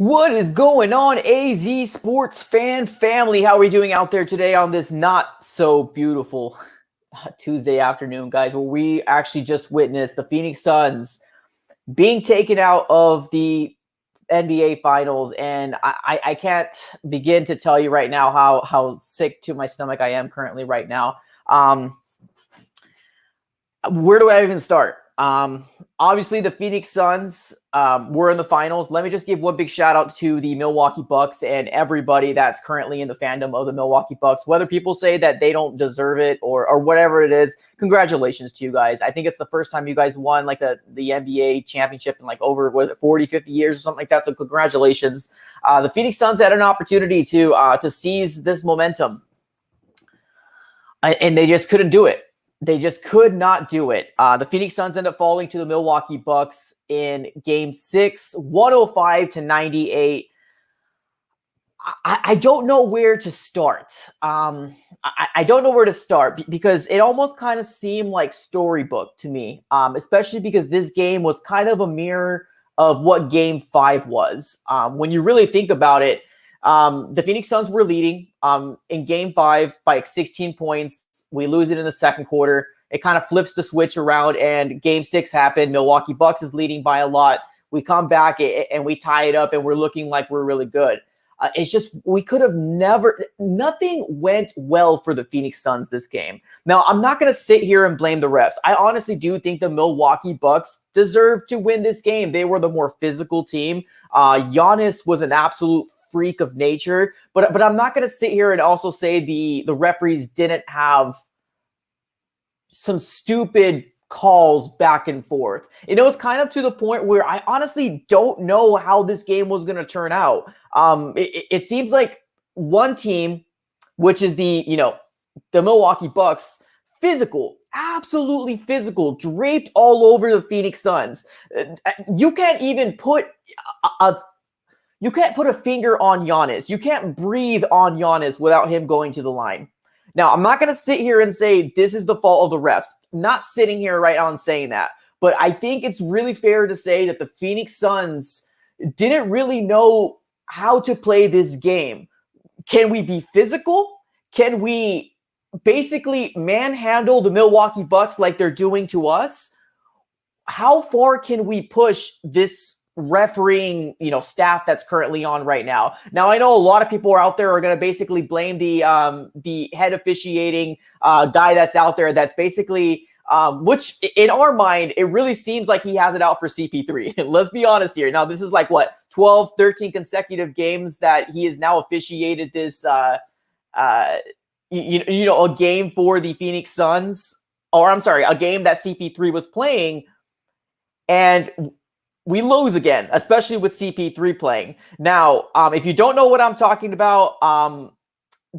What is going on, AZ Sports fan family? How are we doing out there today on this not so beautiful Tuesday afternoon, guys? Where we actually just witnessed the Phoenix Suns being taken out of the NBA Finals, and I can't begin to tell you right now how sick to my stomach I am currently right now. Where do I even start? Obviously, the Phoenix Suns were in the finals. Let me just give one big shout out to the Milwaukee Bucks and everybody that's currently in the fandom of the Milwaukee Bucks. Whether people say that they don't deserve it or whatever it is, congratulations to you guys. I think it's the first time you guys won like the NBA championship in like over, was it 40, 50 years or something like that? So congratulations. The Phoenix Suns had an opportunity to seize this momentum, and they just couldn't do it. They just could not do it. The Phoenix Suns end up falling to the Milwaukee Bucks in Game 6, 105-98. I don't know where to start. I don't know where to start because it almost kind of seemed like storybook to me, especially because this game was kind of a mirror of what Game 5 was. When you really think about it, the Phoenix Suns were leading in Game 5 by like 16 points. We lose it in the second quarter. It kind of flips the switch around, and Game 6 happened. Milwaukee Bucks is leading by a lot. We come back and we tie it up, and we're looking like we're really good. It's just we could have nothing went well for the Phoenix Suns this game. Now, I'm not going to sit here and blame the refs. I honestly do think the Milwaukee Bucks deserved to win this game. They were the more physical team. Giannis was an absolute freak of nature, but I'm not going to sit here and also say the referees didn't have some stupid calls back and forth. And it was kind of to the point where I honestly don't know how this game was going to turn out. It seems like one team, which is the Milwaukee Bucks, physical, absolutely physical, draped all over the Phoenix Suns. You can't even put you can't put a finger on Giannis. You can't breathe on Giannis without him going to the line. Now, I'm not going to sit here and say this is the fault of the refs. I'm not sitting here right now and saying that. But I think it's really fair to say that the Phoenix Suns didn't really know how to play this game. Can we be physical? Can we basically manhandle the Milwaukee Bucks like they're doing to us? How far can we push this refereeing, staff that's currently on right now? Now, I know a lot of people are out there are going to basically blame the head officiating guy that's out there. That's basically, which in our mind, it really seems like he has it out for CP3. Let's be honest here. Now, this is like 12, 13 consecutive games that he has now officiated this, a game for the Phoenix Suns, or I'm sorry, a game that CP3 was playing, and we lose again, especially with CP3 playing. Now, if you don't know what I'm talking about,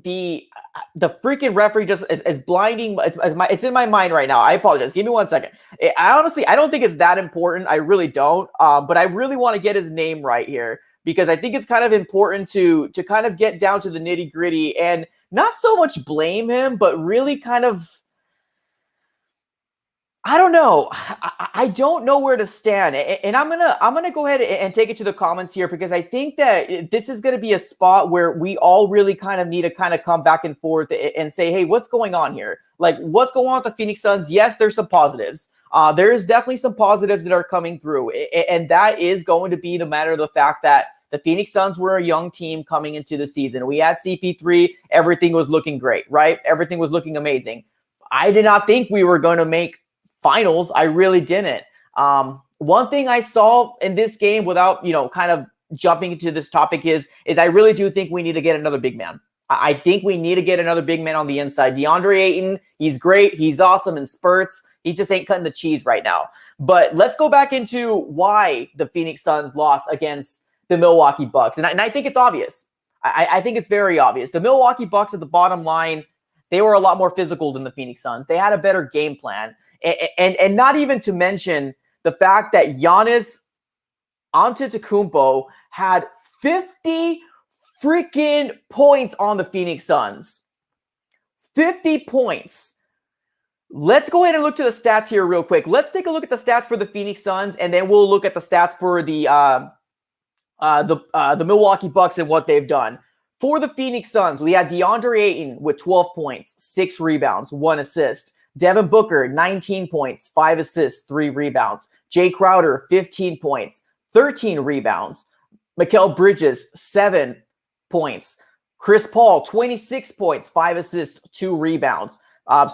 the freaking referee just is blinding. It's in my mind right now. I apologize. Give me 1 second. I don't think it's that important. I really don't. But I really want to get his name right here because I think it's kind of important to kind of get down to the nitty gritty and not so much blame him, but really kind of, I don't know. I don't know where to stand, and I'm gonna go ahead and take it to the comments here because I think that this is gonna be a spot where we all really kind of need to kind of come back and forth and say, hey, what's going on here? Like, what's going on with the Phoenix Suns? Yes, there's some positives. There is definitely some positives that are coming through, and that is going to be the matter of the fact that the Phoenix Suns were a young team coming into the season. We had CP3. Everything was looking great, right? Everything was looking amazing. I did not think we were going to make finals. I really didn't. One thing I saw in this game without, kind of jumping into this topic is I really do think we need to get another big man. I think we need to get another big man on the inside. DeAndre Ayton, he's great. He's awesome in spurts. He just ain't cutting the cheese right now. But let's go back into why the Phoenix Suns lost against the Milwaukee Bucks. And I think it's obvious. I think it's very obvious. The Milwaukee Bucks at the bottom line, they were a lot more physical than the Phoenix Suns. They had a better game plan. And not even to mention the fact that Giannis Antetokounmpo had 50 freaking points on the Phoenix Suns. 50 points. Let's go ahead and look to the stats here real quick. Let's take a look at the stats for the Phoenix Suns, and then we'll look at the stats for the the Milwaukee Bucks and what they've done. For the Phoenix Suns, we had DeAndre Ayton with 12 points, 6 rebounds, 1 assist. Devin Booker, 19 points, 5 assists, 3 rebounds. Jay Crowder, 15 points, 13 rebounds. Mikal Bridges, 7 points. Chris Paul, 26 points, 5 assists, 2 rebounds.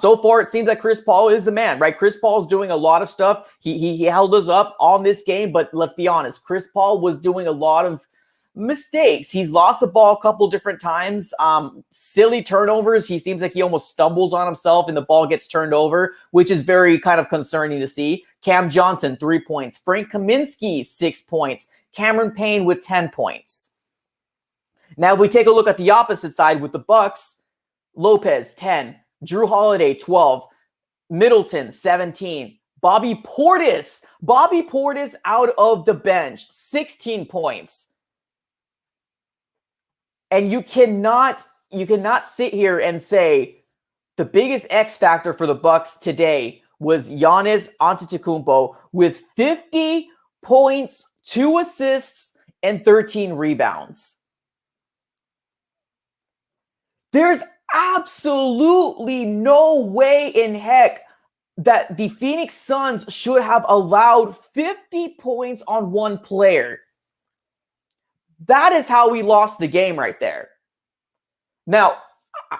So far, it seems that Chris Paul is the man, right? Chris Paul is doing a lot of stuff. He held us up on this game, but let's be honest, Chris Paul was doing a lot of mistakes. He's lost the ball a couple different times. Silly turnovers. He seems like he almost stumbles on himself and the ball gets turned over, which is very kind of concerning to see. Cam Johnson, 3 points. Frank Kaminsky, 6 points. Cameron Payne with 10 points. Now, if we take a look at the opposite side with the Bucks, Lopez, 10. Drew Holiday, 12. Middleton, 17. Bobby Portis out of the bench, 16 points. And you cannot sit here and say the biggest X factor for the Bucks today was Giannis Antetokounmpo with 50 points, 2 assists, and 13 rebounds. There's absolutely no way in heck that the Phoenix Suns should have allowed 50 points on one player. That is how we lost the game right there. Now,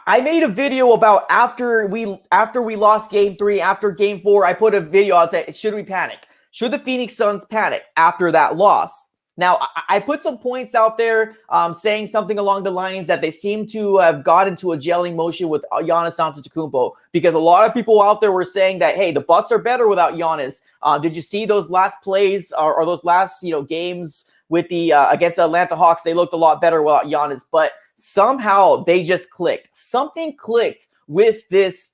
I made a video about after we lost game 3, after game 4, I put a video out saying, should we panic? Should the Phoenix Suns panic after that loss? Now, I put some points out there saying something along the lines that they seem to have got into a gelling motion with Giannis Antetokounmpo, because a lot of people out there were saying that, hey, the Bucks are better without Giannis. Did you see those last plays or those last games with the against the Atlanta Hawks? They looked a lot better without Giannis, but somehow they just clicked. Something clicked with this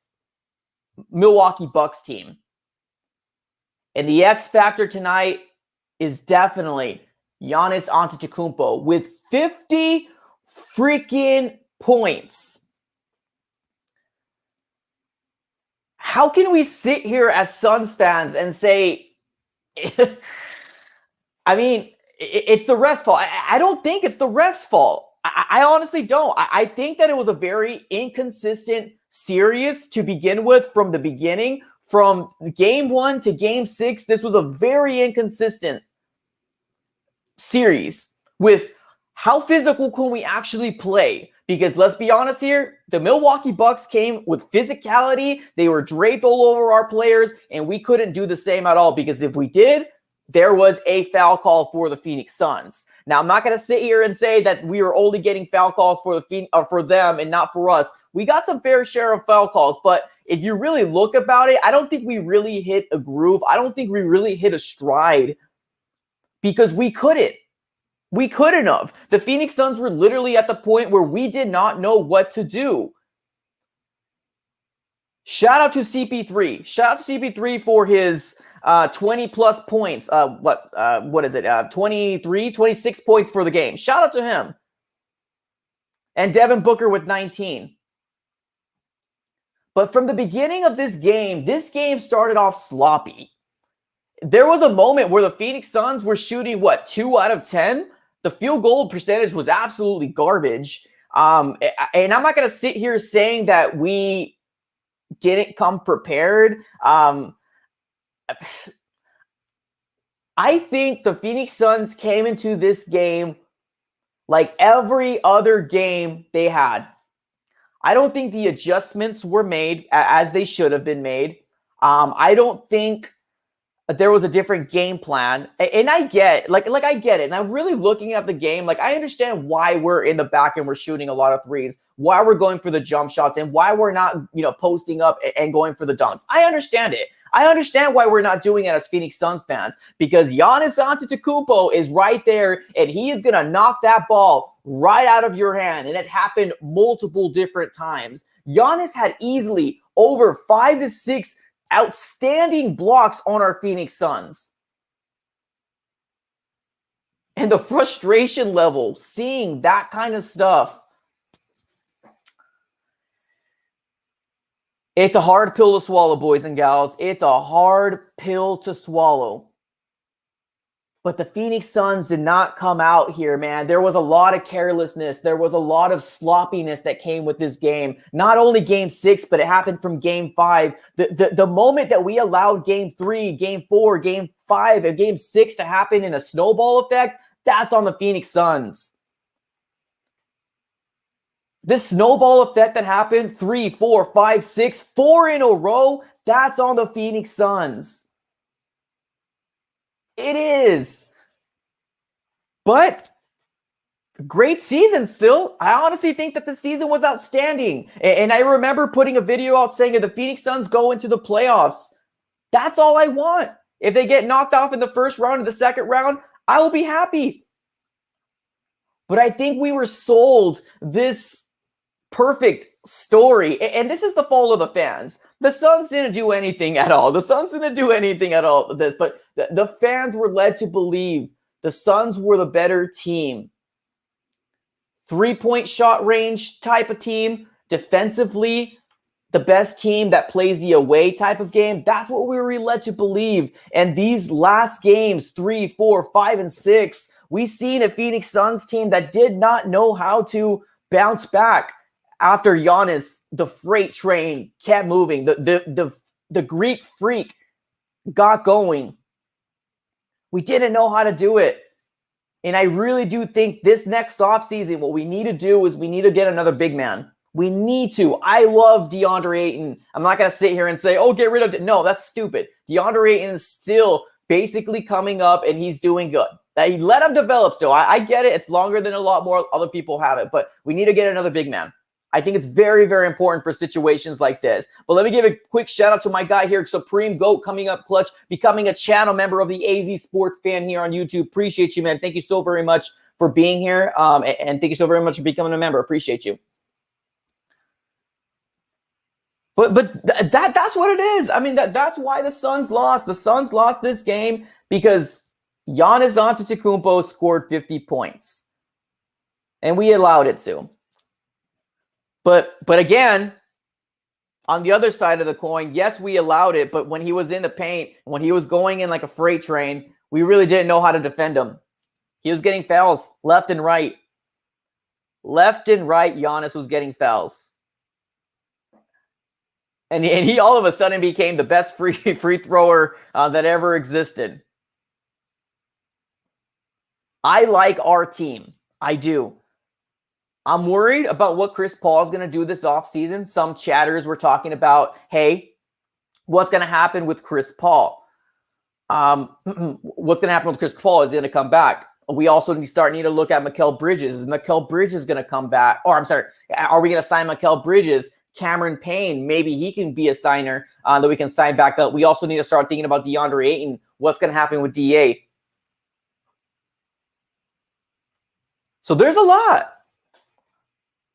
Milwaukee Bucks team. And the X factor tonight is definitely Giannis Antetokounmpo with 50 freaking points. How can we sit here as Suns fans and say, I mean, it's the ref's fault? I don't think it's the ref's fault. I honestly don't. I think that it was a very inconsistent series to begin with from the beginning. From game 1 to game 6, this was a very inconsistent series with how physical can we actually play. Because let's be honest here, the Milwaukee Bucks came with physicality. They were draped all over our players, and we couldn't do the same at all. Because if we did, there was a foul call for the Phoenix Suns. Now, I'm not going to sit here and say that we are only getting foul calls for them and not for us. We got some fair share of foul calls, but if you really look about it, I don't think we really hit a groove. I don't think we really hit a stride because we couldn't. We couldn't have. The Phoenix Suns were literally at the point where we did not know what to do. Shout out to CP3. Shout out to CP3 for his 20 plus points. What is it? 26 points for the game. Shout out to him. And Devin Booker with 19. But from the beginning of this game started off sloppy. There was a moment where the Phoenix Suns were shooting, 2 out of 10? The field goal percentage was absolutely garbage. And I'm not going to sit here saying that we didn't come prepared. I think the Phoenix Suns came into this game like every other game they had. I don't think the adjustments were made as they should have been made. I don't think there was a different game plan. And I get, I get it. And I'm really looking at the game. I understand why we're in the back and we're shooting a lot of threes, why we're going for the jump shots, and why we're not, posting up and going for the dunks. I understand it. I understand why we're not doing it as Phoenix Suns fans, because Giannis Antetokounmpo is right there and he is going to knock that ball right out of your hand. And it happened multiple different times. Giannis had easily over 5 to 6 outstanding blocks on our Phoenix Suns. And the frustration level, seeing that kind of stuff, it's a hard pill to swallow, boys and gals. It's a hard pill to swallow. But the Phoenix Suns did not come out here, man. There was a lot of carelessness. There was a lot of sloppiness that came with this game. Not only game 6, but it happened from game 5. The moment that we allowed game 3, game 4, game 5, and game 6 to happen in a snowball effect, that's on the Phoenix Suns. This snowball effect that happened 3, 4, 5, 6, 4 in a row, that's on the Phoenix Suns. It is. But great season still. I honestly think that the season was outstanding. And I remember putting a video out saying if the Phoenix Suns go into the playoffs, that's all I want. If they get knocked off in the first round or the second round, I will be happy. But I think we were sold this perfect story. And this is the fault of the fans. The Suns didn't do anything at all. The Suns didn't do anything at all with this. But the fans were led to believe the Suns were the better team. 3-point shot range type of team. Defensively, the best team that plays the away type of game. That's what we were led to believe. And these last games, 3, 4, 5, and 6, we seen a Phoenix Suns team that did not know how to bounce back after Giannis, the freight train, kept moving. The Greek freak got going. We didn't know how to do it. And I really do think this next offseason, what we need to do is we need to get another big man. We need to. I love DeAndre Ayton. I'm not going to sit here and say, oh, get rid of it. No, that's stupid. DeAndre Ayton is still basically coming up, and he's doing good. Let him develop still. I get it. It's longer than a lot more other people have it, but we need to get another big man. I think it's very, very important for situations like this. But let me give a quick shout out to my guy here, Supreme Goat, coming up clutch, becoming a channel member of the AZ Sports Fan here on YouTube. Appreciate you, man. Thank you so very much for being here. And thank you so very much for becoming a member. Appreciate you. But that's what it is. I mean, that's why the Suns lost. The Suns lost this game because Giannis Antetokounmpo scored 50 points. And we allowed it to. But again, on the other side of the coin, yes, we allowed it. But when he was in the paint, when he was going in like a freight train, we really didn't know how to defend him. He was getting fouls left and right. Left and right, Giannis was getting fouls. And he all of a sudden became the best free thrower that ever existed. I like our team. I do. I'm worried about what Chris Paul is going to do this offseason. Some chatters were talking about, hey, what's going to happen with Chris Paul? What's going to happen with Chris Paul? Is he going to come back? We also need to look at Mikal Bridges. Is Mikal Bridges going to come back? Or I'm sorry, are we going to sign Mikal Bridges? Cameron Payne, maybe he can be a signer that we can sign back up. We also need to start thinking about DeAndre Ayton. What's going to happen with DA? So there's a lot.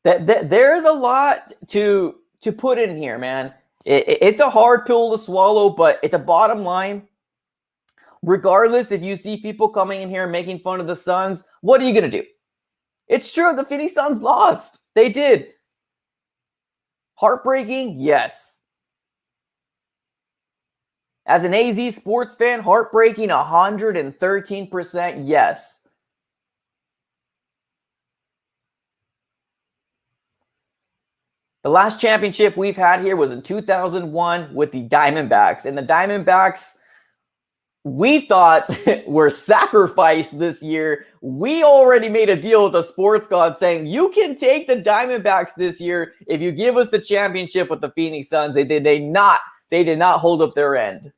There's a lot to put in here, man. It's a hard pill to swallow, but at the bottom line, regardless if you see people coming in here and making fun of the Suns, what are you going to do? It's true. The Phoenix Suns lost. They did. Heartbreaking? Yes. As an AZ sports fan, heartbreaking 113%? Yes. The last championship we've had here was in 2001 with the Diamondbacks. And the Diamondbacks, we thought were sacrificed this year. We already made a deal with the sports god saying, you can take the Diamondbacks this year if you give us the championship with the Phoenix Suns. They did not hold up their end.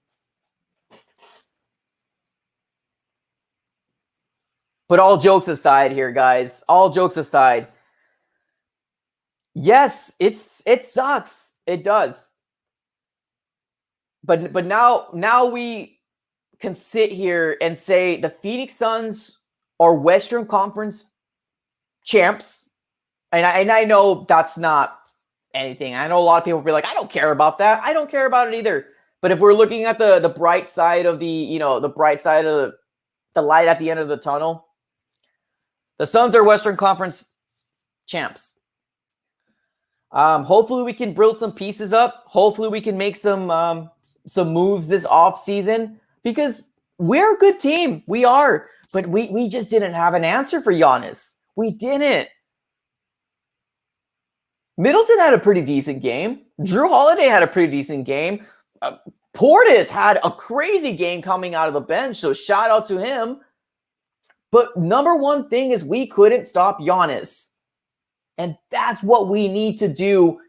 But all jokes aside here, guys, all jokes aside, yes, it sucks. It does. But now we can sit here and say the Phoenix Suns are Western Conference champs. And I know that's not anything. I know a lot of people will be like, I don't care about that. I don't care about it either. But if we're looking at the bright side of the bright side of the light at the end of the tunnel, the Suns are Western Conference champs. Hopefully we can build some pieces up. Hopefully we can make some moves this offseason. Because We're a good team. We are. But we just didn't have an answer for Giannis. We didn't. Middleton had a pretty decent game. Drew Holiday had a pretty decent game. Portis had a crazy game coming out of the bench, so shout out to him. But number one thing is we couldn't stop Giannis. And that's what we need to do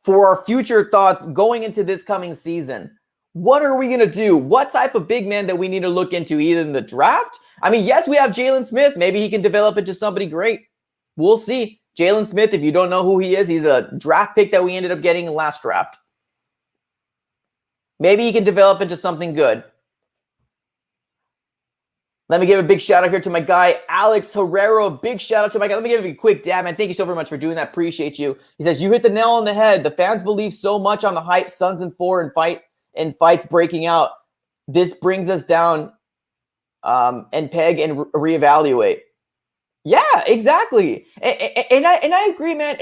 for our future thoughts going into this coming season. What are we going to do? What type of big man that we need to look into either in the draft? I mean, yes, we have Jalen Smith. Maybe he can develop into somebody great. We'll see. Jalen Smith, if you don't know who he is, he's a draft pick that we ended up getting in last draft. Maybe he can develop into something good. Let me give a big shout out here to my guy, Alex Herrero. Big shout out to my guy. Let me give you a quick dab, man. Thank you so very much for doing that. Appreciate you. He says, you hit the nail on the head. The fans believe so much on the hype, Suns and 4 and fights breaking out. This brings us down and peg and reevaluate. Yeah, exactly. And I agree, man.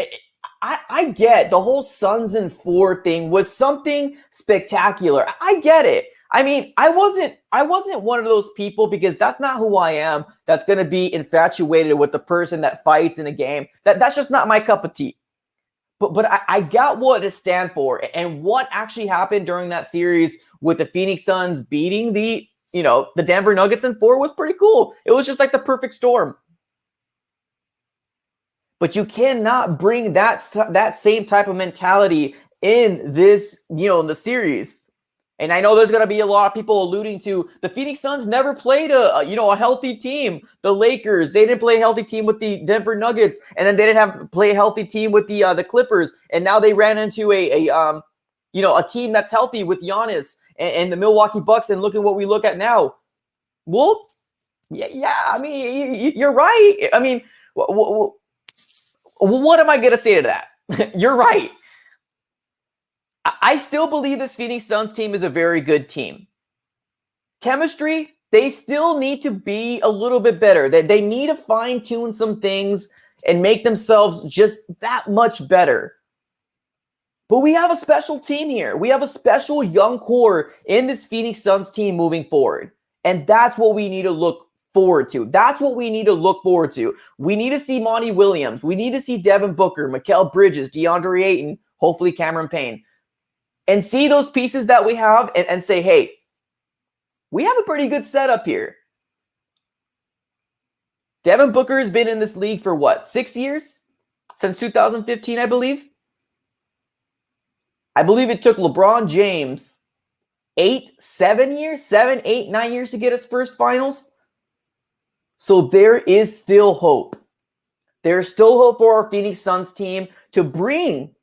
I get the whole Suns and 4 thing was something spectacular. I get it. I mean, I wasn't one of those people because that's not who I am. That's going to be infatuated with the person that fights in a game. That's just not my cup of tea. But I got what it stands for, and what actually happened during that series with the Phoenix Suns beating the Denver Nuggets in 4 was pretty cool. It was just like the perfect storm. But you cannot bring that same type of mentality in this, in the series. And I know there's going to be a lot of people alluding to the Phoenix Suns never played a healthy team. The Lakers, they didn't play a healthy team with the Denver Nuggets, and then they didn't play a healthy team with the Clippers. And now they ran into a team that's healthy with Giannis and the Milwaukee Bucks. And look at what we look at now. Well, yeah. I mean, you're right. I mean, what am I going to say to that? You're right. I still believe this Phoenix Suns team is a very good team. Chemistry, they still need to be a little bit better. They need to fine-tune some things and make themselves just that much better. But we have a special team here. We have a special young core in this Phoenix Suns team moving forward. And that's what we need to look forward to. That's what we need to look forward to. We need to see Monty Williams. We need to see Devin Booker, Mikal Bridges, DeAndre Ayton, hopefully Cameron Payne. And see those pieces that we have and say, hey, we have a pretty good setup here. Devin Booker has been in this league for what, 6 years? Since 2015, I believe. I believe it took LeBron James 7 years, 7, 8, 9 years to get his first finals. So there is still hope. There's still hope for our Phoenix Suns team to bring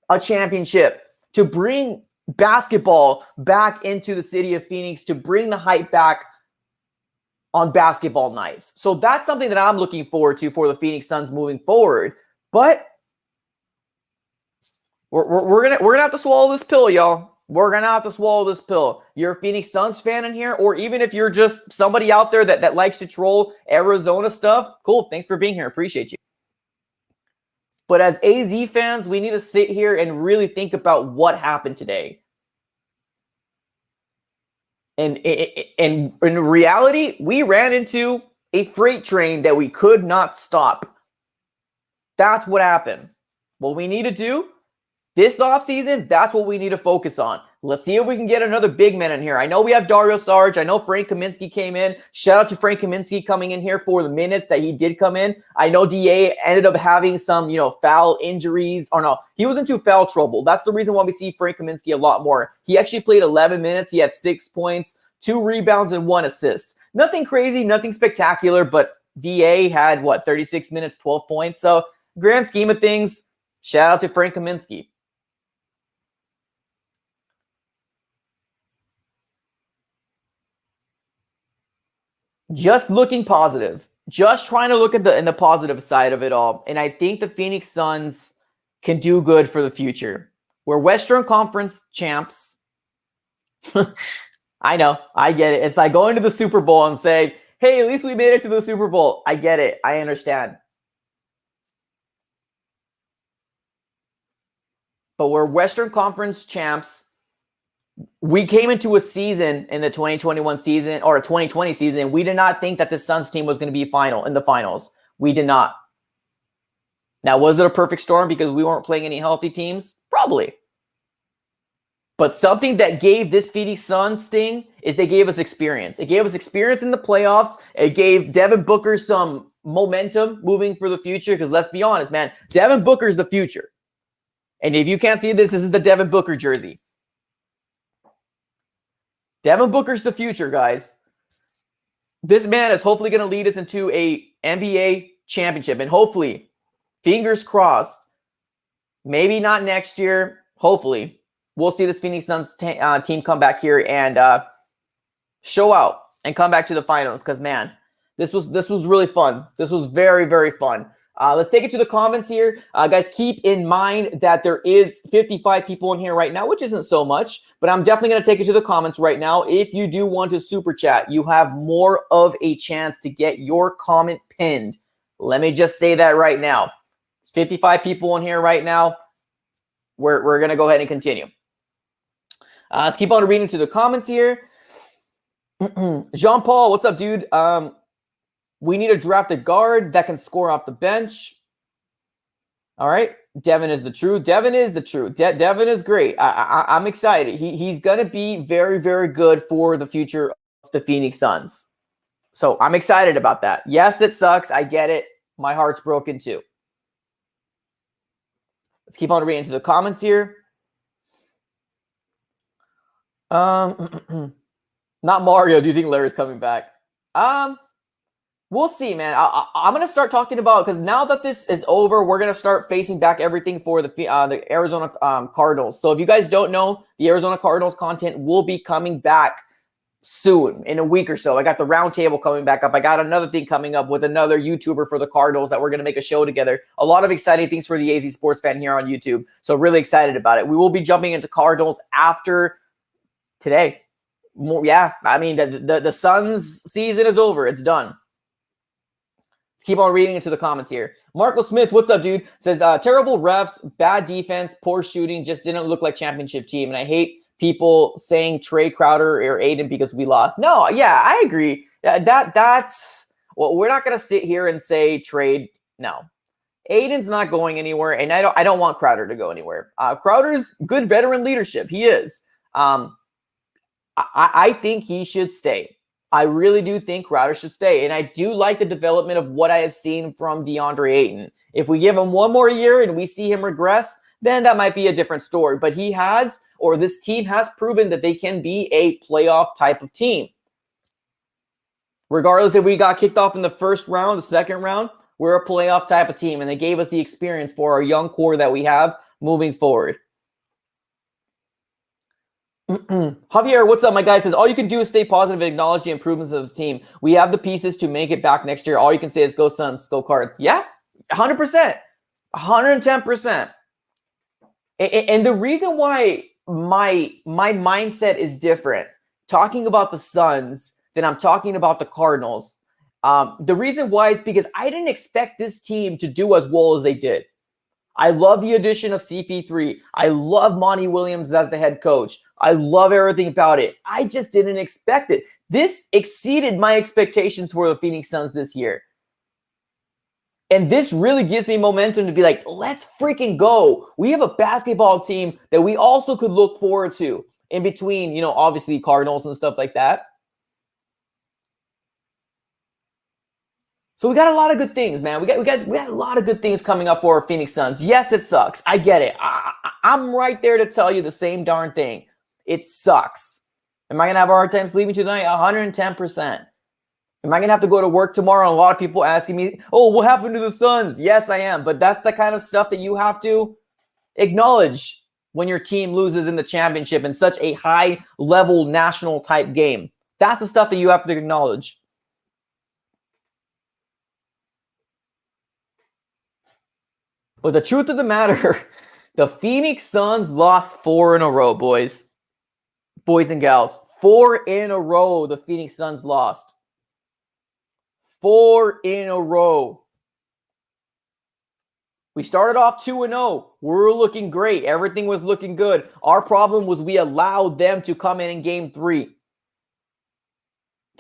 a championship, to bring basketball back into the city of Phoenix, to bring the hype back on basketball nights. So that's something that I'm looking forward to for the Phoenix Suns moving forward. But we're gonna have to swallow this pill, y'all. We're gonna have to swallow this pill. You're a Phoenix Suns fan in here, or even if you're just somebody out there that likes to troll Arizona stuff, cool. Thanks for being here. Appreciate you. But as AZ fans, we need to sit here and really think about what happened today. And in reality, we ran into a freight train that we could not stop. That's what happened. What we need to do this offseason, that's what we need to focus on. Let's see if we can get another big man in here. I know we have Dario Saric. I know Frank Kaminsky came in. Shout out to Frank Kaminsky coming in here for the minutes that he did come in. I know DA ended up having some, foul injuries. Or no, he was into foul trouble. That's the reason why we see Frank Kaminsky a lot more. He actually played 11 minutes. He had 6 points, 2 rebounds, and 1 assist. Nothing crazy, nothing spectacular, but DA had, 36 minutes, 12 points. So, grand scheme of things, shout out to Frank Kaminsky. Just looking positive, just trying to look at the positive side of it all. And I think the Phoenix Suns can do good for the future. We're Western Conference champs. I know, I get it. It's like going to the Super Bowl and saying, hey, at least we made it to the Super Bowl. I get it. I understand. But we're Western Conference champs. we came into a season in the 2021 season or a 2020 season, and we did not think that the Suns team was going to be in the finals. We did not. Now, was it a perfect storm because we weren't playing any healthy teams? Probably. But something that gave this Phoenix Suns thing is they gave us experience. It gave us experience in the playoffs. It gave Devin Booker some momentum moving for the future because let's be honest, man, Devin Booker's the future. And if you can't see this is the Devin Booker jersey. Devin Booker's the future, guys. This man is hopefully going to lead us into a NBA championship. And hopefully, fingers crossed, maybe not next year, hopefully, we'll see this Phoenix Suns team come back here and show out and come back to the finals. Because, man, this was really fun. This was very, very fun. Let's take it to the comments here. Guys, keep in mind that there is 55 people in here right now, which isn't so much, but I'm definitely going to take it to the comments right now. If you do want to super chat, you have more of a chance to get your comment pinned. Let me just say that right now. It's 55 people in here right now. We're going to go ahead and continue. Let's keep on reading to the comments here. Jean-Paul, what's up, dude? We need a drafted guard that can score off the bench. All right. Devin is the truth. Devin is the truth. Devin is great. I'm excited. He's going to be very, very good for the future of the Phoenix Suns. So I'm excited about that. Yes, it sucks. I get it. My heart's broken too. Let's keep on reading to the comments here. Not Mario. Do you think Larry's coming back? We'll see, man. I'm going to start talking about, because now that this is over, we're going to start facing back everything for the Arizona Cardinals. So if you guys don't know, the Arizona Cardinals content will be coming back soon, in a week or so. I got the roundtable coming back up. I got another thing coming up with another YouTuber for the Cardinals that we're going to make a show together. A lot of exciting things for the AZ Sports fan here on YouTube. So really excited about it. We will be jumping into Cardinals after today. Yeah, I mean, the Suns season is over. It's done. Let's keep on reading into the comments here. Marco Smith, what's up, dude? Says, terrible refs, bad defense, poor shooting, just didn't look like championship team. And I hate people saying trade Crowder or Aiden because we lost. No, yeah, I agree. That's well, we're not gonna sit here and say trade. No. Aiden's not going anywhere, and I don't want Crowder to go anywhere. Crowder's good veteran leadership. He is. I think he should stay. I really do think Crowder should stay. And I do like the development of what I have seen from DeAndre Ayton. If we give him one more year and we see him regress, then that might be a different story. But he has, or this team has proven that they can be a playoff type of team. Regardless if we got kicked off in the first round, the second round, we're a playoff type of team. And they gave us the experience for our young core that we have moving forward. Javier, what's up, my guy? Says, all you can do is stay positive and acknowledge the improvements of the team. We have the pieces to make it back next year. All you can say is go Suns, go Cards. Yeah, 100%. 110%. And the reason why my mindset is different, talking about the Suns than I'm talking about the Cardinals, the reason why is because I didn't expect this team to do as well as they did. I love the addition of CP3. I love Monty Williams as the head coach. I love everything about it. I just didn't expect it. This exceeded my expectations for the Phoenix Suns this year. And this really gives me momentum to be like, let's freaking go. We have a basketball team that we also could look forward to in between, you know, obviously Cardinals and stuff like that. So we got a lot of good things, man. We got a lot of good things coming up for our Phoenix Suns. Yes, it sucks. I get it. I'm right there to tell you the same darn thing. It sucks. Am I going to have a hard time sleeping tonight? 110%. Am I going to have to go to work tomorrow? And a lot of people asking me, oh, what happened to the Suns? Yes, I am. But that's the kind of stuff that you have to acknowledge when your team loses in the championship in such a high-level national type game. That's the stuff that you have to acknowledge. But the truth of the matter, the Phoenix Suns lost 4 in a row, boys. Boys and gals. 4 in a row the Phoenix Suns lost. 4 in a row. We started off 2-0. We're looking great. Everything was looking good. Our problem was we allowed them to come in game 3.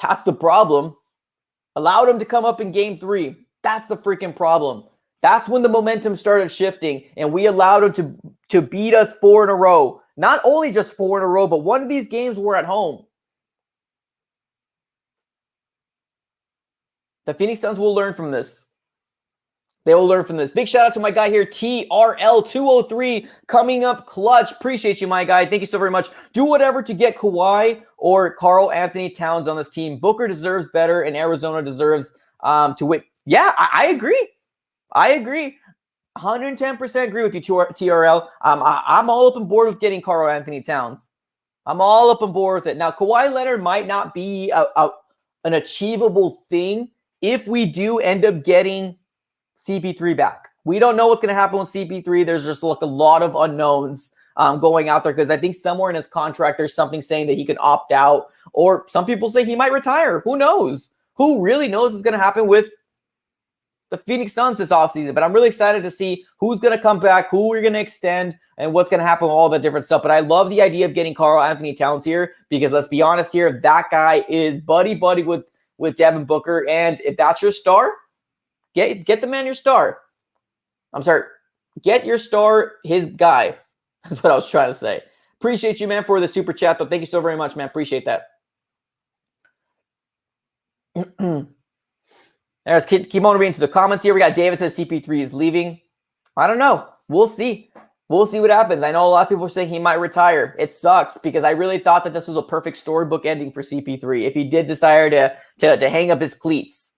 That's the problem. Allowed them to come up in game 3. That's the freaking problem. That's when the momentum started shifting, and we allowed them to beat us 4 in a row. Not only just 4 in a row, but one of these games were at home. The Phoenix Suns will learn from this. They will learn from this. Big shout out to my guy here, TRL203, coming up clutch. Appreciate you, my guy. Thank you so very much. Do whatever to get Kawhi or Karl Anthony Towns on this team. Booker deserves better, and Arizona deserves to win. Yeah, I agree. I agree. 110% agree with you, TRL. I'm all up on board with getting Karl Anthony Towns. I'm all up on board with it. Now, Kawhi Leonard might not be an achievable thing if we do end up getting CP3 back. We don't know what's going to happen with CP3. There's just like a lot of unknowns going out there, because I think somewhere in his contract there's something saying that he can opt out, or some people say he might retire. Who knows? Who really knows what's going to happen with the Phoenix Suns this offseason? But I'm really excited to see who's going to come back, who we're going to extend, and what's going to happen with all that different stuff. But I love the idea of getting Karl Anthony Towns here, because let's be honest here, that guy is buddy-buddy with Devin Booker, and if that's your star, Get the man your star. I'm sorry. Get your star his guy. That's what I was trying to say. Appreciate you, man, for the super chat, though. Thank you so very much, man. Appreciate that. Let's keep on reading to the comments here. We got David says CP3 is leaving. I don't know. We'll see. We'll see what happens. I know a lot of people are saying he might retire. It sucks, because I really thought that this was a perfect storybook ending for CP3 if he did desire to hang up his cleats.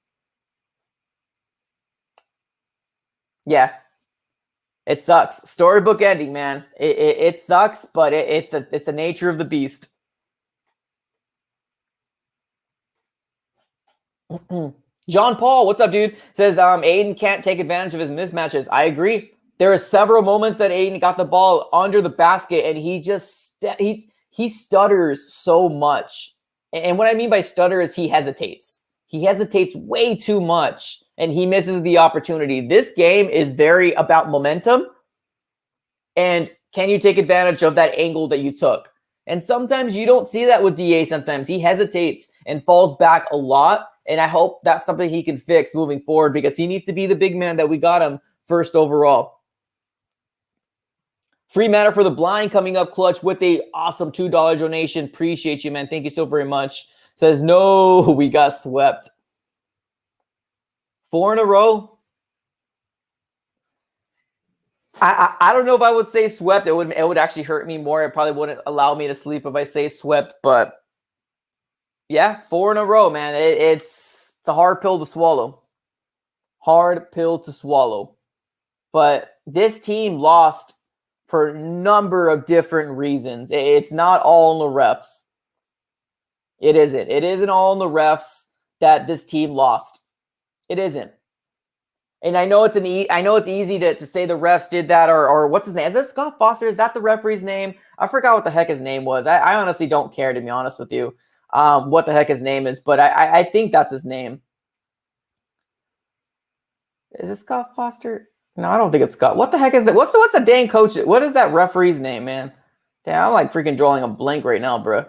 Yeah, it sucks. Storybook ending, man. It sucks, but it's the nature of the beast. John Paul, what's up, dude? Says Aiden can't take advantage of his mismatches. I agree. There are several moments that Aiden got the ball under the basket, and he stutters so much. And what I mean by stutter is he hesitates. He hesitates way too much, and he misses the opportunity. This game is very about momentum, and can you take advantage of that angle that you took? And sometimes you don't see that with DA. Sometimes he hesitates and falls back a lot, and I hope that's something he can fix moving forward, because he needs to be the big man that we got him first overall. Free Matter for the Blind coming up clutch with a awesome $2 donation. Appreciate you, man. Thank you so very much. Says, no, we got swept. 4 in a row. I don't know if I would say swept. It would actually hurt me more. It probably wouldn't allow me to sleep if I say swept. But yeah, 4 in a row, man. It's a hard pill to swallow. Hard pill to swallow. But this team lost for a number of different reasons. It's not all in the refs. It isn't. It isn't all in the refs that this team lost. It isn't. And I know it's easy to say the refs did that, or what's his name? Is that Scott Foster? Is that the referee's name? I forgot what the heck his name was. I honestly don't care, to be honest with you, what the heck his name is, but I think that's his name. Is it Scott Foster? No, I don't think it's Scott. What the heck is that? What's the dang coach? What is that referee's name, man? Damn, I'm like freaking drawing a blank right now, bro.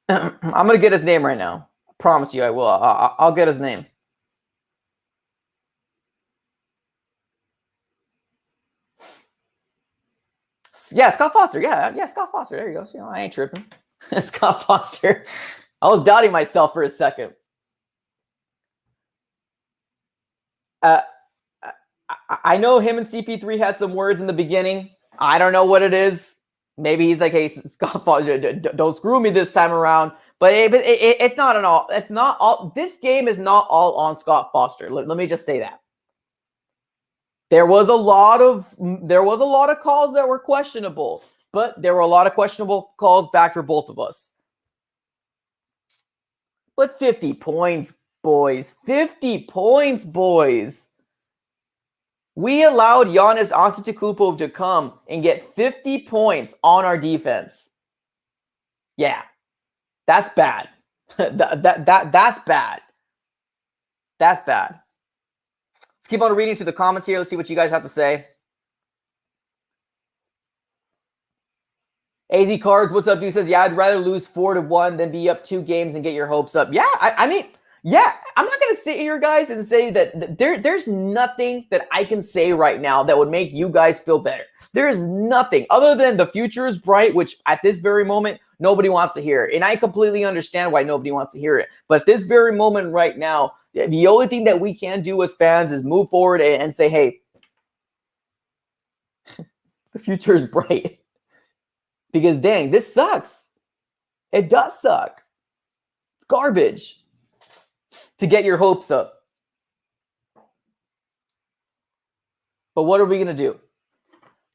I'm going to get his name right now. I promise you I will. I'll get his name. Yeah, Scott Foster. Yeah, Scott Foster. There you go. You know, I ain't tripping. Scott Foster. I was doubting myself for a second. I know him and CP3 had some words in the beginning. I don't know what it is. Maybe he's like, hey, Scott Foster, don't screw me this time around. But it's not an all. It's not all. This game is not all on Scott Foster. Let me just say that. There was a lot of calls that were questionable, but there were a lot of questionable calls back for both of us. But 50 points, boys. 50 points, boys. We allowed Giannis Antetokounmpo to come and get 50 points on our defense. Yeah, that's bad. That's bad. That's bad. Let's keep on reading to the comments here. Let's see what you guys have to say. AZ Cards, what's up, dude? Says, yeah, I'd rather lose 4-1 than be up 2 games and get your hopes up. Yeah, I mean, yeah, I'm not going to sit here, guys, and say that there's nothing that I can say right now that would make you guys feel better. There's nothing other than the future is bright, which at this very moment, nobody wants to hear it. And I completely understand why nobody wants to hear it. But at this very moment right now, the only thing that we can do as fans is move forward and say, hey, the future is bright. Because, dang, this sucks. It does suck. It's garbage to get your hopes up. But what are we going to do?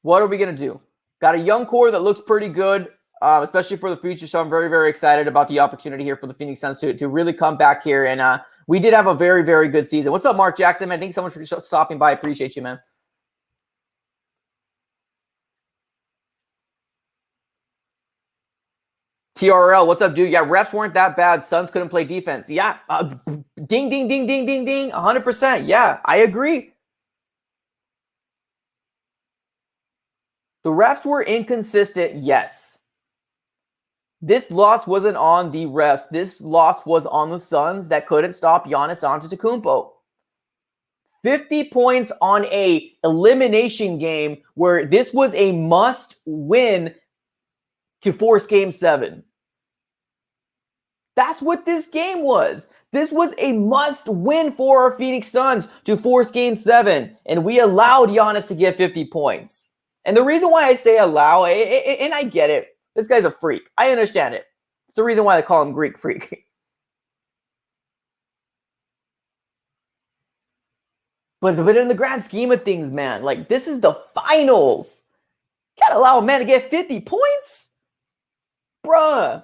What are we going to do? Got a young core that looks pretty good, especially for the future. So I'm very, very excited about the opportunity here for the Phoenix Suns to really come back here. And we did have a very, very good season. What's up, Mark Jackson, man? Thanks so much for stopping by. Appreciate you, man. TRL, what's up, dude? Yeah, refs weren't that bad. Suns couldn't play defense. Yeah, ding, ding, ding, ding, ding, ding. 100%. Yeah, I agree. The refs were inconsistent, yes. This loss wasn't on the refs. This loss was on the Suns that couldn't stop Giannis Antetokounmpo. 50 points on a elimination game where this was a must win to force Game 7. That's what this game was. This was a must-win for our Phoenix Suns to force Game 7, and we allowed Giannis to get 50 points. And the reason why I say allow, and I get it, this guy's a freak. I understand it. It's the reason why they call him Greek Freak. But in the grand scheme of things, man, like, this is the finals. You gotta allow a man to get 50 points? Bruh.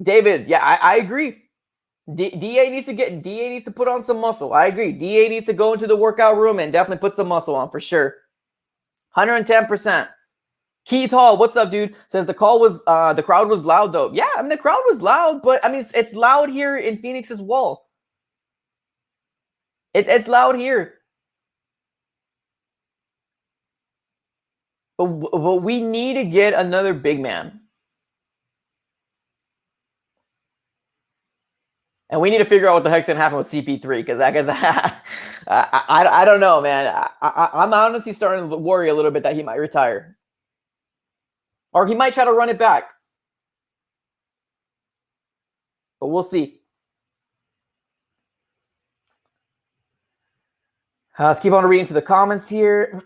David, yeah, I agree. DA needs to put on some muscle. I agree. DA needs to go into the workout room and definitely put some muscle on for sure. 110%. Keith Hall, what's up, dude? Says the crowd was loud though. Yeah, I mean the crowd was loud, but I mean it's loud here in Phoenix as well. It's loud here. But we need to get another big man. And we need to figure out what the heck's going to happen with CP3 because I don't know, man. I'm honestly starting to worry a little bit that he might retire. Or he might try to run it back. But we'll see. Let's keep on reading to the comments here.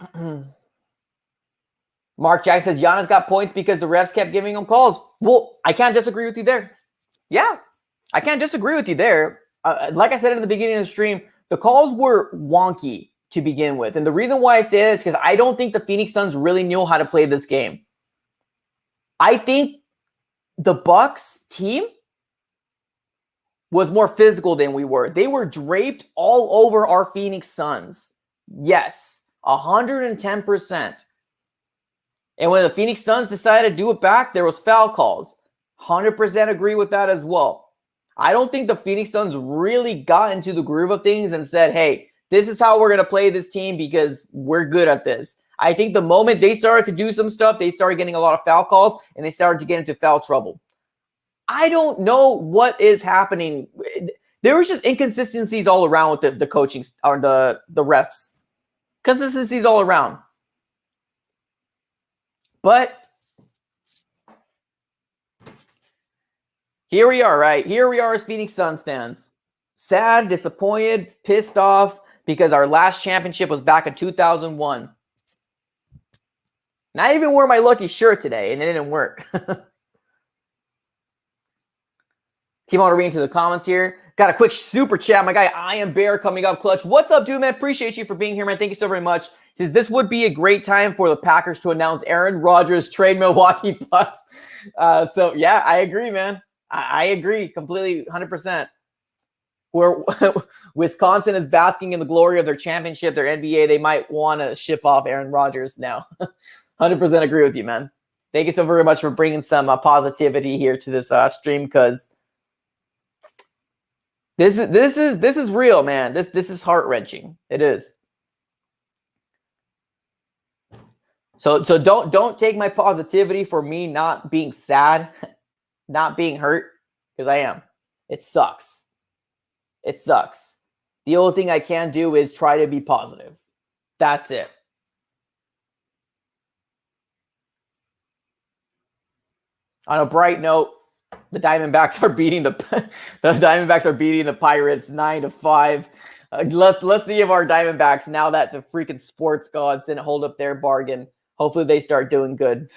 Mark Jack says, Giannis got points because the refs kept giving him calls. Well, I can't disagree with you there. Yeah. I can't disagree with you there. Like I said in the beginning of the stream, the calls were wonky to begin with. And the reason why I say this is because I don't think the Phoenix Suns really knew how to play this game. I think the Bucks team was more physical than we were. They were draped all over our Phoenix Suns. Yes, 110%. And when the Phoenix Suns decided to do it back, there was foul calls. 100% agree with that as well. I don't think the Phoenix Suns really got into the groove of things and said, hey, this is how we're going to play this team because we're good at this. I think the moment they started to do some stuff, they started getting a lot of foul calls and they started to get into foul trouble. I don't know what is happening. There was just inconsistencies all around with the coaching or the refs. Consistencies all around. But here we are, right? Here we are as Phoenix Suns fans. Sad, disappointed, pissed off because our last championship was back in 2001. And I even wore my lucky shirt today, and it didn't work. Keep on reading to the comments here. Got a quick super chat. My guy, I Am Bear, coming up clutch. What's up, dude, man? Appreciate you for being here, man. Thank you so very much. Says this would be a great time for the Packers to announce Aaron Rodgers trade Milwaukee Bucks. So, yeah, I agree, man. I agree completely, 100%. Where Wisconsin is basking in the glory of their championship, their NBA, they might want to ship off Aaron Rodgers now. 100% agree with you, man. Thank you so very much for bringing some positivity here to this stream because This is real, man. This is heart-wrenching. It is. So don't take my positivity for me not being sad, not being hurt, because I am. It sucks. It sucks. The only thing I can do is try to be positive. That's it. On a bright note, the Diamondbacks are beating the Pirates 9-5. Let's see if our Diamondbacks, now that the freaking sports gods didn't hold up their bargain, hopefully they start doing good.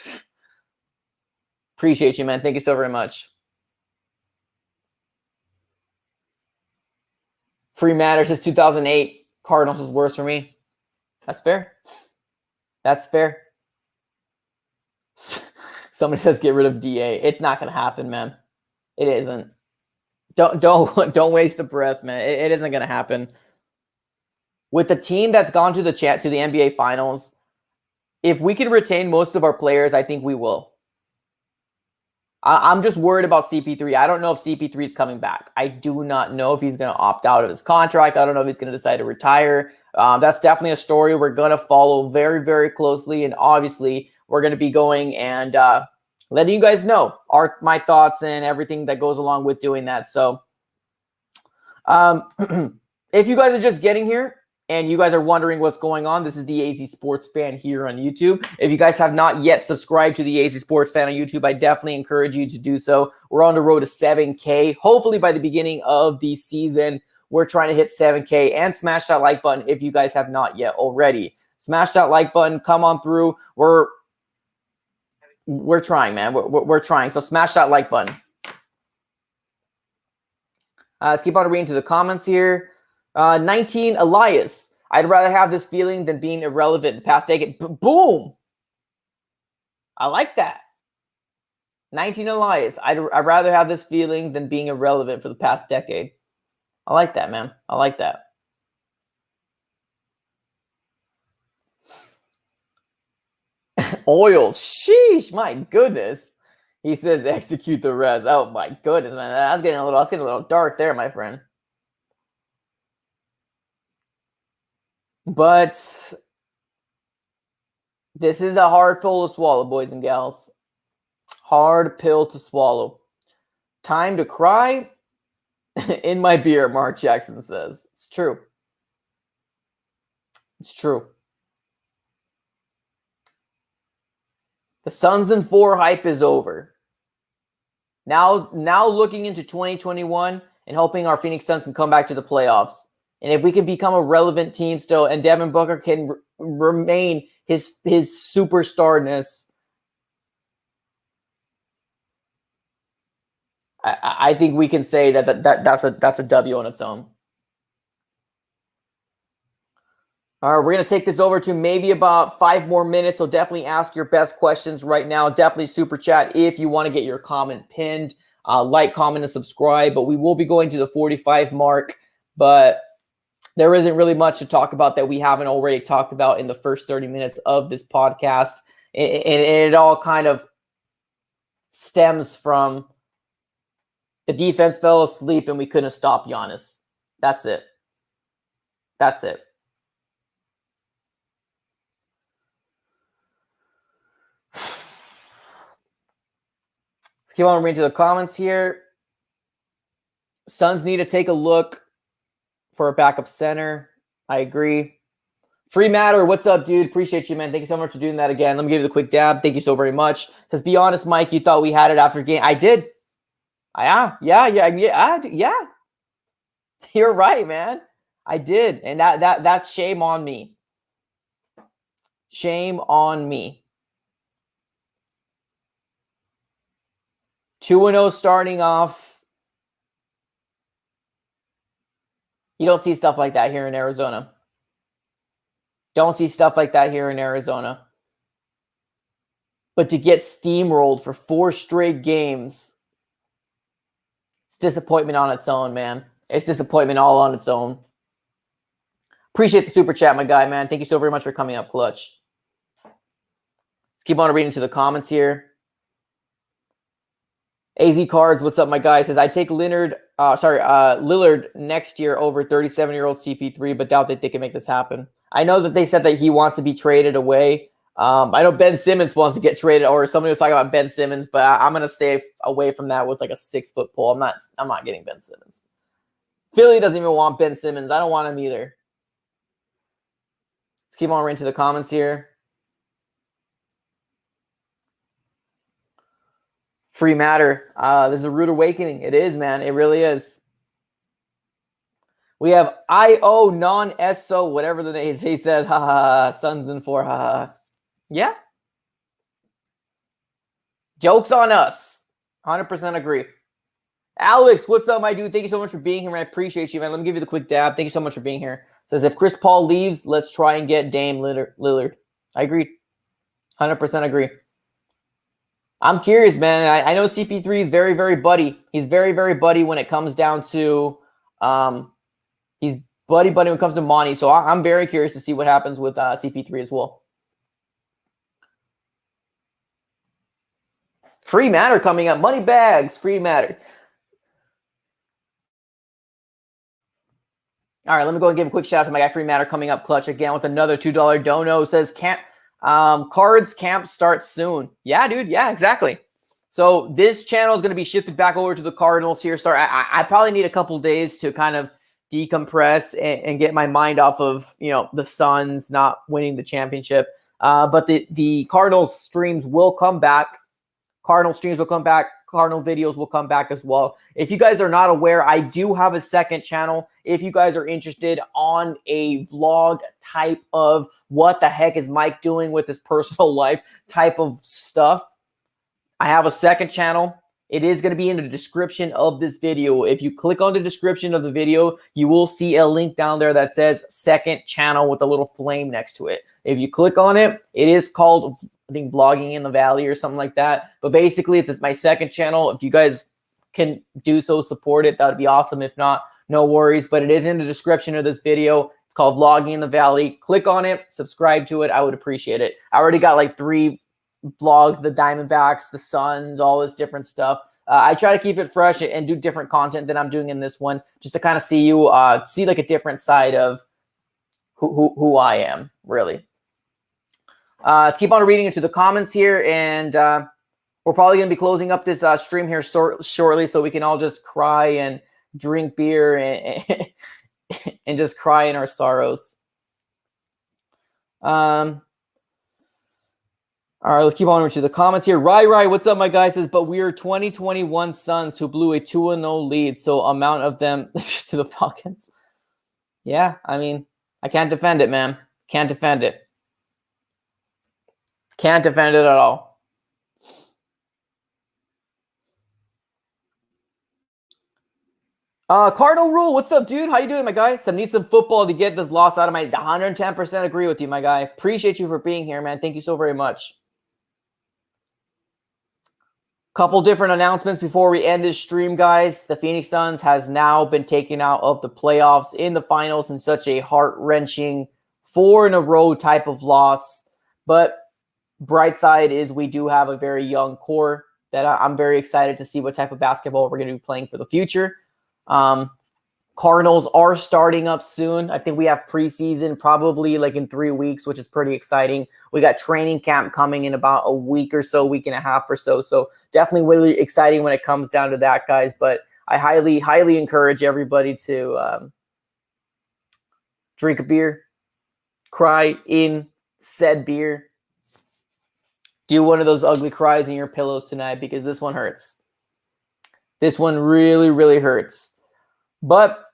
Appreciate you, man. Thank you so very much. Free Matter since 2008. Cardinals was worse for me. That's fair. That's fair. Somebody says get rid of DA. It's not going to happen, man. It isn't. Don't waste a breath, man. It isn't going to happen. With the team that's gone to the NBA Finals, if we can retain most of our players, I think we will. I'm just worried about CP3. I don't know if CP3 is coming back. I do not know if he's going to opt out of his contract. I don't know if he's going to decide to retire. That's definitely a story we're going to follow very, very closely. And obviously, we're going to be going and letting you guys know my thoughts and everything that goes along with doing that. So if you guys are just getting here, and you guys are wondering what's going on, this is the AZ Sports Fan here on YouTube. If you guys have not yet subscribed to the AZ Sports Fan on YouTube, I definitely encourage you to do so. We're on the road to 7K. Hopefully by the beginning of the season, we're trying to hit 7K, and smash that like button if you guys have not yet already. Smash that like button. Come on through. We're trying, man. We're trying. So smash that like button. Let's keep on reading to the comments here. 19 Elias. I'd rather have this feeling than being irrelevant the past decade. Boom. I like that. 19 Elias. I'd rather have this feeling than being irrelevant for the past decade. I like that, man. I like that. Oil. Sheesh. My goodness. He says execute the rest. Oh my goodness, man. That's getting a little dark there, my friend. But this is a hard pill to swallow, boys and gals. Hard pill to swallow. Time to cry in my beer, Mark Jackson says. It's true. It's true. The Suns in 4 hype is over. Now looking into 2021 and hoping our Phoenix Suns can come back to the playoffs. And if we can become a relevant team still, and Devin Booker can remain his superstarness, I think we can say that's a W on its own. All right, we're going to take this over to maybe about 5 more minutes. So definitely ask your best questions right now. Definitely super chat if you want to get your comment pinned. Like, comment, and subscribe. But we will be going to the 45 mark. But there isn't really much to talk about that we haven't already talked about in the first 30 minutes of this podcast. And it all kind of stems from the defense fell asleep and we couldn't stop Giannis. That's it. That's it. Let's keep on reading to the comments here. Suns need to take a look for a backup center. I agree. Free Matter, what's up, dude? Appreciate you, man. Thank you so much for doing that again. Let me give you the quick dab. Thank you so very much. Says, be honest, Mike, you thought we had it after game. I did. Yeah. You're right, man. I did. And that's shame on me. Shame on me. 2-0 starting off. You don't see stuff like that here in Arizona. Don't see stuff like that here in Arizona. But to get steamrolled for 4 straight games, it's disappointment on its own, man. It's disappointment all on its own. Appreciate the super chat, my guy, man. Thank you so very much for coming up clutch. Let's keep on reading to the comments here. AZ Cards, what's up, my guy? Says, I take Lillard next year over 37-year-old CP3, but doubt that they can make this happen. I know that they said that he wants to be traded away. I know Ben Simmons wants to get traded, or somebody was talking about Ben Simmons, but I'm gonna stay away from that with like a 6-foot pole. I'm not getting Ben Simmons. Philly doesn't even want Ben Simmons. I don't want him either. Let's keep on right into the comments here. Free matter. This is a rude awakening. It is, man. It really is. We have IO non-SO, whatever the name is. He says, ha ha, Suns in 4, ha ha. Yeah. Joke's on us. 100% agree. Alex, what's up, my dude? Thank you so much for being here, man. I appreciate you, man. Let me give you the quick dab. Thank you so much for being here. Says, if Chris Paul leaves, let's try and get Dame Lillard. I agree. 100% agree. I'm curious, man. I know CP3 is very, very buddy. He's very, very buddy when it comes down to he's buddy when it comes to Monty. So I'm very curious to see what happens with CP3 as well. Free matter coming up. Money bags. Free matter. All right, let me go and give a quick shout out to my guy Free Matter coming up clutch again with another $2 dono. Says cards camp starts soon. Yeah, dude. Yeah, exactly. So this channel is going to be shifted back over to the Cardinals here. Sorry, I probably need a couple days to kind of decompress and get my mind off of, you know, the Suns not winning the championship. But the Cardinals streams will come back. Cardinal streams will come back. Cardinal videos will come back as well. If you guys are not aware, I do have a second channel. If you guys are interested on a vlog type of what the heck is Mike doing with his personal life type of stuff, I have a second channel. It is going to be in the description of this video. If you click on the description of the video, you will see a link down there that says second channel with a little flame next to it. If you click on it, it is called, I think, Vlogging in the Valley or something like that. But basically, it's my second channel. If you guys can do so, support it. That would be awesome. If not, no worries. But it is in the description of this video. It's called Vlogging in the Valley. Click on it. Subscribe to it. I would appreciate it. I already got like 3 vlogs, the Diamondbacks, the Suns, all this different stuff. I try to keep it fresh and do different content than I'm doing in this one, just to kind of see you, see like a different side of who I am, really. Let's keep on reading into the comments here, and we're probably going to be closing up this stream here shortly, so we can all just cry and drink beer and, and just cry in our sorrows. All right, let's keep on to the comments here. Rai, what's up, my guy? Says, but we are 2021 Suns who blew a 2-0 lead, so amount of them to the Falcons. Yeah, I mean, I can't defend it, man. Can't defend it. Can't defend it at all. Cardinal Rule, what's up, dude? How you doing, my guy? So I need some football to get this loss out of my 110% agree with you, my guy. Appreciate you for being here, man. Thank you so very much. Couple different announcements before we end this stream, guys. The Phoenix Suns has now been taken out of the playoffs in the finals in such a heart-wrenching 4-in-a-row type of loss. But bright side is we do have a very young core that I'm very excited to see what type of basketball we're going to be playing for the future. Cardinals are starting up soon. I think we have preseason probably like in 3 weeks, which is pretty exciting. We got training camp coming in about a week or so, week and a half or so. So definitely really exciting when it comes down to that, guys. But I highly, highly encourage everybody to drink a beer, cry in said beer, do one of those ugly cries in your pillows tonight, because this one hurts. This one really, really hurts. But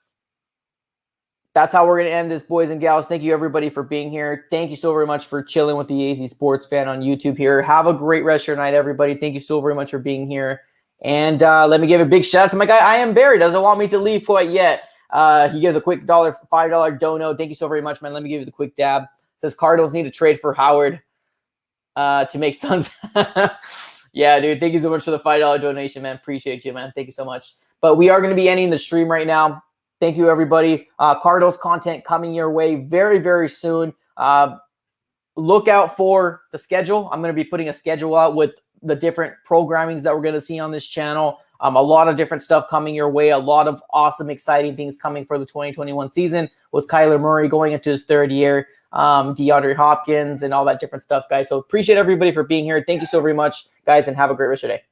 that's how we're going to end this, boys and gals. Thank you, everybody, for being here. Thank you so very much for chilling with the AZ Sports Fan on YouTube here. Have a great rest of your night, everybody. Thank you so very much for being here. And let me give a big shout out to my guy, I Am Barry. Doesn't want me to leave quite yet. He gives a quick $5 dono. Thank you so very much, man. Let me give you the quick dab. Says Cardinals need to trade for Howard to make Suns. Yeah, dude. Thank you so much for the $5 donation, man. Appreciate you, man. Thank you so much. But we are going to be ending the stream right now. Thank you, everybody. Cardinals content coming your way very, very soon. look out for the schedule. I'm going to be putting a schedule out with the different programmings that we're going to see on this channel. A lot of different stuff coming your way. A lot of awesome, exciting things coming for the 2021 season with Kyler Murray going into his third year, DeAndre Hopkins, and all that different stuff, guys. So appreciate everybody for being here. Thank you so very much, guys, and have a great rest of your day.